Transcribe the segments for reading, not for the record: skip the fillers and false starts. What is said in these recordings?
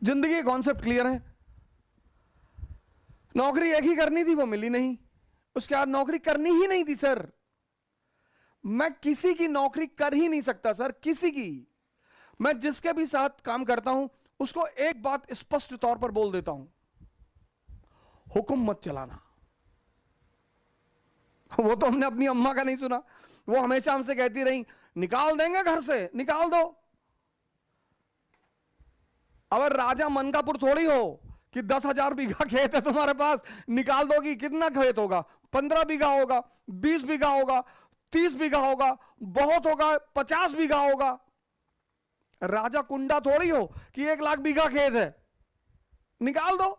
जिंदगी के concept clear है। नौकरी एक ही करनी थी, वो मिली नहीं। उसके बाद नौकरी करनी ही नहीं थी सर। मैं किसी की नौकरी कर ही नहीं सकता सर, किसी की। मैं जिसके भी साथ काम करता हूं उसको एक बात स्पष्ट तौर पर बोल देता हूं, हुक्म मत चलाना। वो तो हमने अपनी अम्मा का नहीं सुना, वो हमेशा हमसे कहती रही निकाल देंगे घर से, निकाल दो। अब राजा मनकापुर थोड़ी हो कि 10,000 बीघा खेत है तुम्हारे पास, निकाल दोगी। कितना खेत होगा? 15 बीघा होगा, 20 बीघा होगा, 30 बीघा होगा, बहुत होगा 50 बीघा होगा। राजा कुंडा थोड़ी हो कि 1 लाख बीघा खेत है, निकाल दो।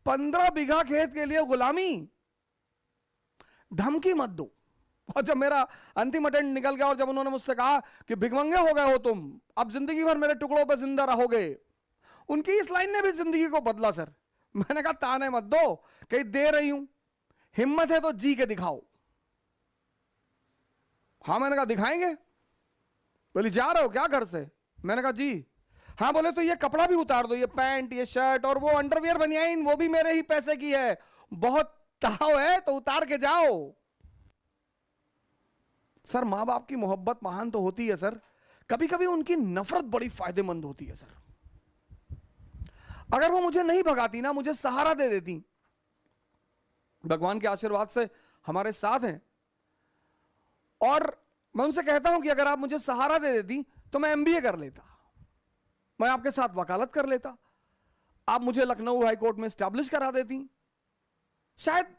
15 बीघा खेत के लिए गुलामी, धमकी मत दो। और जब मेरा अंतिम अटेंड निकल गया और जब उन्होंने मुझसे कहा कि भिखमंगे हो गए हो तुम, अब जिंदगी भर मेरे टुकड़ों पे जिंदा रहोगे, उनकी इस लाइन ने भी जिंदगी को बदला सर। मैंने कहा ताने मत दो, कहीं दे रही हूं, हिम्मत है तो जी के दिखाओ। हाँ, मैंने कहा दिखाएंगे। बोली जा रहे हो क्या घर से? मैंने कहा जी। हाँ, बोले तो ये कपड़ा भी उतार दो, ये पैंट, ये शर्ट और वो अंडरवियर बनियाइन, वो भी मेरे ही पैसे की है, बहुत ताव है तो उतार के जाओ। सर मां बाप की मोहब्बत महान तो होती है सर, कभी कभी उनकी नफरत बड़ी फायदेमंद होती है सर। अगर वो मुझे नहीं भगाती ना, मुझे सहारा दे देती, भगवान के आशीर्वाद से हमारे साथ हैं, और मैं उनसे कहता हूं कि अगर आप मुझे सहारा दे देती तो मैं एमबीए कर लेता, मैं आपके साथ वकालत कर लेता, आप मुझे लखनऊ हाई कोर्ट में स्टैब्लिश करा देती, शायद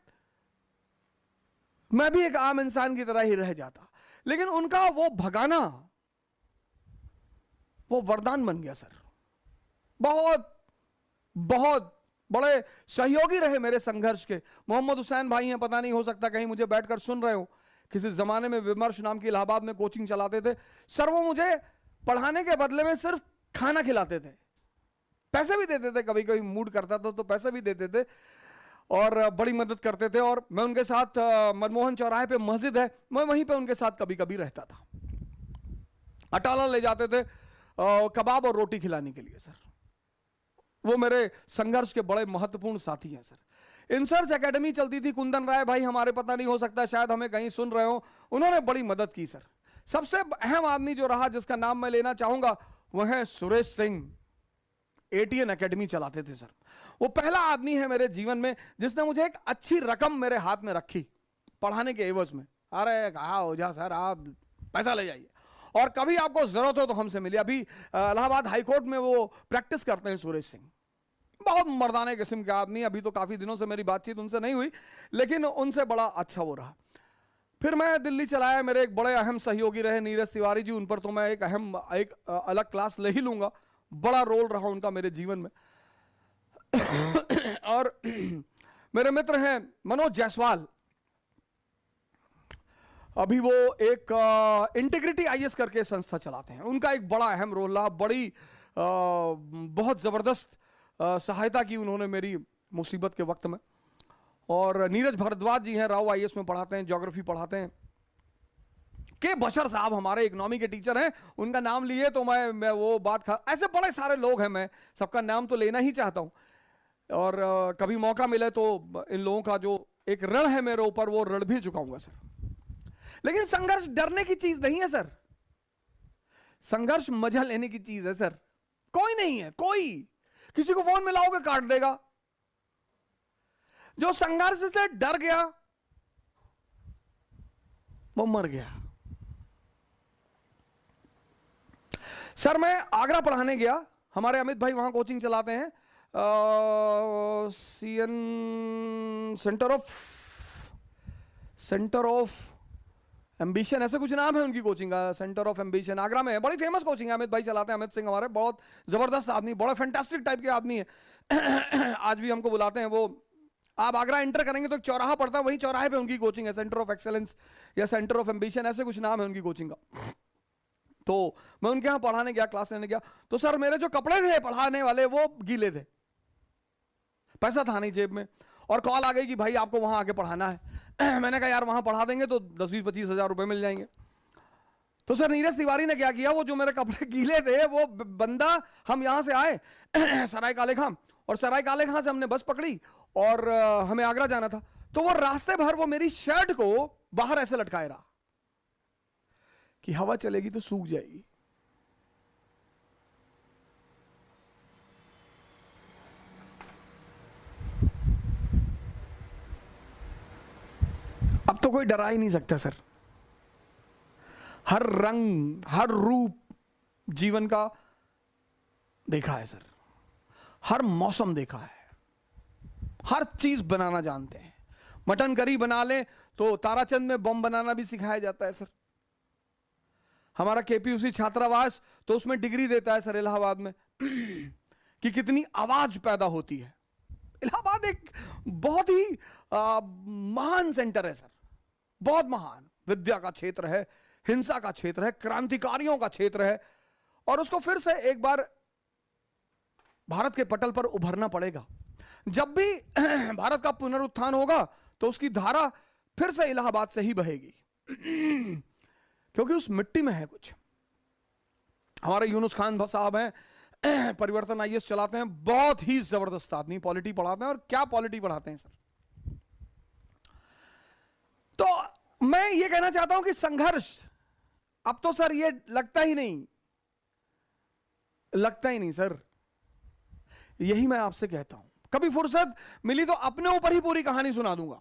मैं भी एक आम इंसान की तरह ही रह जाता। लेकिन उनका वो भगाना, वो वरदान बन गया सर। बहुत बहुत बड़े सहयोगी रहे मेरे संघर्ष के। मोहम्मद हुसैन भाई हैं, पता नहीं हो सकता कहीं मुझे बैठकर सुन रहे हो, किसी जमाने में विमर्श नाम की इलाहाबाद में कोचिंग चलाते थे सर। वो मुझे पढ़ाने के बदले में सिर्फ खाना खिलाते थे, पैसे भी देते थे, कभी कभी मूड करता था तो पैसे भी देते थे और बड़ी मदद करते थे। और मैं उनके साथ मनमोहन चौराहे पे मस्जिद है, मैं वहीं पे उनके साथ कभी कभी रहता था। अटाला ले जाते थे कबाब और रोटी खिलाने के लिए सर। वो मेरे संघर्ष के बड़े महत्वपूर्ण साथी हैं सर। इंसर्च एकेडमी चलती थी, कुंदन राय भाई हमारे, पता नहीं हो सकता शायद हमें कहीं सुन रहे हो, उन्होंने बड़ी मदद की सर। सबसे अहम आदमी जो रहा जिसका नाम मैं लेना चाहूंगा वह है सुरेश सिंह, एटीएन एकेडमी चलाते थे सर। वो पहला आदमी है मेरे जीवन में जिसने मुझे एक अच्छी रकम मेरे हाथ में रखी पढ़ाने के एवज में। अरे कहा हो जा सर, आप पैसा ले जाइए और कभी आपको जरूरत हो तो हमसे मिलिए। अभी इलाहाबाद हाईकोर्ट में वो प्रैक्टिस करते हैं सुरेश सिंह, बहुत मर्दाने किस्म के आदमी। अभी तो काफी दिनों से मेरी बातचीत उनसे नहीं हुई, लेकिन उनसे बड़ा अच्छा वो रहा। फिर मैं दिल्ली चला आया, मेरे एक बड़े अहम सहयोगी रहे नीरज तिवारी जी, उन पर तो मैं एक अलग क्लास ले ही लूंगा, बड़ा रोल रहा उनका मेरे जीवन में। और मेरे मित्र हैं मनोज जायसवाल, अभी वो एक इंटीग्रिटी आईएएस करके संस्था चलाते हैं, उनका एक बड़ा अहम रोल रहा, बड़ी बहुत जबरदस्त सहायता की उन्होंने मेरी मुसीबत के वक्त में। और नीरज भारद्वाज जी हैं, राव आईएएस में पढ़ाते हैं, ज्योग्राफी पढ़ाते हैं। के बशर साहब हमारे इकोनॉमी के टीचर हैं, उनका नाम लिए तो मैं वो बात ऐसे बड़े सारे लोग हैं, मैं सबका नाम तो लेना ही चाहता हूं। और कभी मौका मिले तो इन लोगों का जो एक ऋण है मेरे ऊपर, वो ऋण भी चुकाऊंगा सर। लेकिन संघर्ष डरने की चीज नहीं है सर, संघर्ष मजा लेने की चीज है सर। कोई नहीं है, कोई किसी को फोन मिलाओगे काट देगा। जो संघर्ष से डर गया वो मर गया। सर मैं आगरा पढ़ाने गया, हमारे अमित भाई वहां कोचिंग चलाते हैं, सीएन सेंटर ऑफ एम्बिशन, ऐसे कुछ नाम है उनकी कोचिंग का, सेंटर ऑफ एम्बिशन आगरा में है, बड़ी फेमस कोचिंग है। अमित भाई चलाते हैं, अमित सिंह हमारे, बहुत जबरदस्त आदमी, बड़ा फैंटास्टिक टाइप के आदमी है। आज भी हमको बुलाते हैं। वो आप आगरा एंटर करेंगे तो एक चौराहा पड़ता है, वही चौराहे पे उनकी कोचिंग है, सेंटर ऑफ एक्सेलेंस या सेंटर ऑफ एम्बिशन, ऐसे कुछ नाम है उनकी कोचिंग का। तो मैं उनके यहाँ पढ़ाने गया, क्लास लेने गया, तो सर मेरे जो कपड़े थे पढ़ाने वाले वो गीले थे, पैसा था नहीं जेब में, और कॉल आ गई कि भाई आपको वहां आके पढ़ाना है। मैंने कहा यार वहां पढ़ा देंगे तो 10-20-25 हजार रुपए मिल जाएंगे। तो सर नीरज तिवारी ने क्या किया, वो जो मेरे कपड़े गीले थे, वो बंदा, हम यहां से आए सराय काले खां, और सराय काले खां से हमने बस पकड़ी और हमें आगरा जाना था। तो वो रास्ते भर वो मेरी शर्ट को बाहर ऐसे लटकाए रहा कि हवा चलेगी तो सूख जाएगी। अब तो कोई डरा ही नहीं सकता सर। हर रंग, हर रूप जीवन का देखा है सर, हर मौसम देखा है, हर चीज बनाना जानते हैं। मटन करी बना ले तो ताराचंद में बम बनाना भी सिखाया जाता है सर। हमारा केपीयूसी छात्रावास तो उसमें डिग्री देता है सर इलाहाबाद में कि कितनी आवाज पैदा होती है। इलाहाबाद एक बहुत ही महान सेंटर है सर, बहुत महान। विद्या का क्षेत्र है, हिंसा का क्षेत्र है, क्रांतिकारियों का क्षेत्र है, और उसको फिर से एक बार भारत के पटल पर उभरना पड़ेगा। जब भी भारत का पुनरुत्थान होगा तो उसकी धारा फिर से इलाहाबाद से ही बहेगी क्योंकि उस मिट्टी में है कुछ। हमारे यूनुस खान साहब हैं, परिवर्तन आईएएस चलाते हैं, बहुत ही जबरदस्त आदमी, पॉलिटी पढ़ाते हैं, और क्या पॉलिटी पढ़ाते हैं सर। तो मैं ये कहना चाहता हूं कि संघर्ष अब तो सर ये लगता ही नहीं सर। यही मैं आपसे कहता हूं, कभी फुर्सत मिली तो अपने ऊपर ही पूरी कहानी सुना दूंगा।